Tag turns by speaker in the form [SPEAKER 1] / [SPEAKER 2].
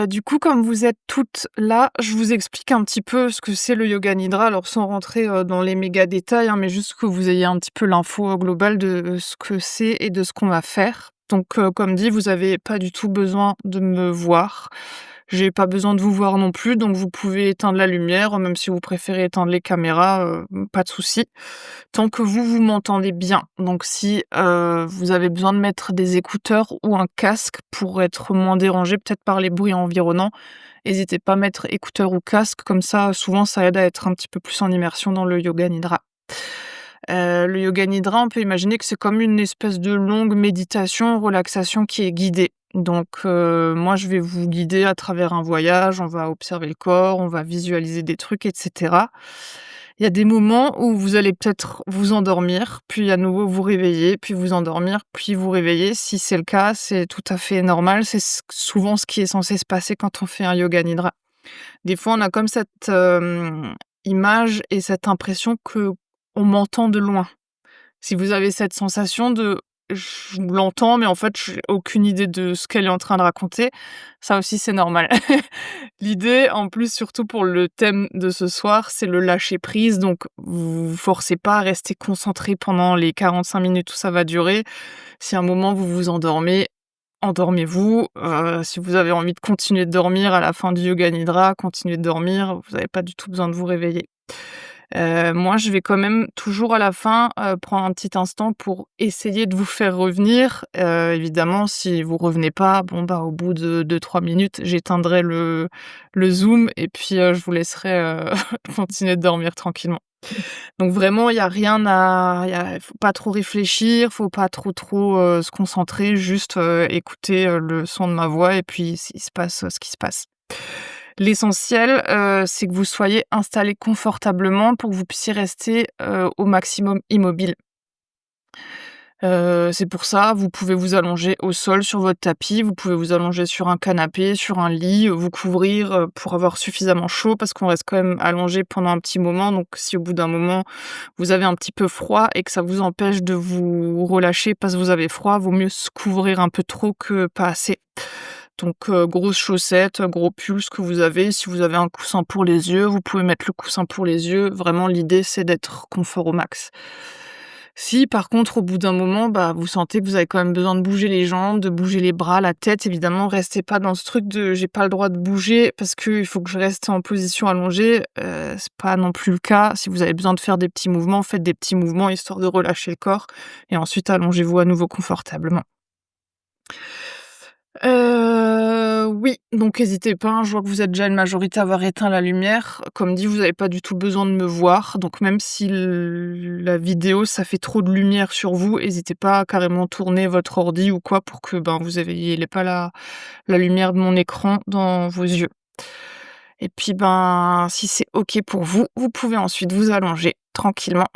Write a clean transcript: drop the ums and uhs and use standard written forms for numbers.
[SPEAKER 1] Du coup, comme vous êtes toutes là, je vous explique un petit peu ce que c'est le yoga nidra, alors sans rentrer, dans les méga détails, hein, mais juste que vous ayez un petit peu l'info, globale de ce que c'est et de ce qu'on va faire. Donc, comme dit, vous avez pas du tout besoin de me voir. J'ai pas besoin de vous voir non plus, donc vous pouvez éteindre la lumière, même si vous préférez éteindre les caméras, pas de souci. Tant que vous m'entendez bien. Donc si, vous avez besoin de mettre des écouteurs ou un casque pour être moins dérangé peut-être par les bruits environnants, hésitez pas à mettre écouteurs ou casque, comme ça, souvent ça aide à être un petit peu plus en immersion dans le yoga nidra. Le yoga nidra, on peut imaginer que c'est comme une espèce de longue méditation, relaxation qui est guidée. Donc, moi je vais vous guider à travers un voyage, on va observer le corps, on va visualiser des trucs et cetera. Il y a des moments où vous allez peut-être vous endormir, puis à nouveau vous réveiller, puis vous endormir, puis vous réveiller. Si c'est le cas, c'est tout à fait normal, c'est souvent ce qui est censé se passer quand on fait un yoga nidra. Des fois, on a comme cette, image et cette impression qu'on m'entend de loin. Si vous avez cette sensation de: «Je l'entends, mais en fait, j'ai aucune idée de ce qu'elle est en train de raconter», ça aussi, c'est normal. L'idée, en plus, surtout pour le thème de ce soir, c'est le lâcher prise, donc vous forcez pas à rester concentré pendant les 45 minutes où ça va durer. Si à un moment vous vous endormez, endormez-vous. Si vous avez envie de continuer de dormir à la fin du yoga nidra, continuez de dormir, vous avez pas du tout besoin de vous réveiller. Moi, je vais quand même toujours à la fin, prendre un petit instant pour essayer de vous faire revenir. Évidemment, si vous revenez pas, bon, bah, au bout de 2-3 minutes, j'éteindrai le Zoom et puis, je vous laisserai, continuer de dormir tranquillement. Donc vraiment, il y a rien à faut pas trop réfléchir, faut pas trop, se concentrer, juste, écouter, le son de ma voix et puis il se passe, ce qui se passe. L'essentiel, c'est que vous soyez installés confortablement pour que vous puissiez rester, au maximum immobile. C'est pour ça, vous pouvez vous allonger au sol sur votre tapis, vous pouvez vous allonger sur un canapé, sur un lit, vous couvrir, pour avoir suffisamment chaud parce qu'on reste quand même allongé pendant un petit moment. Donc si au bout d'un moment, vous avez un petit peu froid et que ça vous empêche de vous relâcher parce que vous avez froid, vaut mieux se couvrir un peu trop que pas assez. Donc, grosses chaussettes, gros pull, ce que vous avez. Si vous avez un coussin pour les yeux, vous pouvez mettre le coussin pour les yeux. Vraiment, l'idée, c'est d'être confort au max. Si par contre, au bout d'un moment, bah, vous sentez que vous avez quand même besoin de bouger les jambes, de bouger les bras, la tête, évidemment, restez pas dans ce truc de: «J'ai pas le droit de bouger parce qu'il faut que je reste en position allongée», c'est pas non plus le cas. Si vous avez besoin de faire des petits mouvements, faites des petits mouvements histoire de relâcher le corps et ensuite allongez-vous à nouveau confortablement. Oui, donc hésitez pas, hein, je vois que vous êtes déjà une majorité à avoir éteint la lumière. Comme dit, vous avez pas du tout besoin de me voir, donc même si la vidéo, ça fait trop de lumière sur vous, hésitez pas à carrément tourner votre ordi ou quoi pour que, ben, vous ayez pas la lumière de mon écran dans vos yeux. Et puis, ben, si c'est OK pour vous, vous pouvez ensuite vous allonger tranquillement.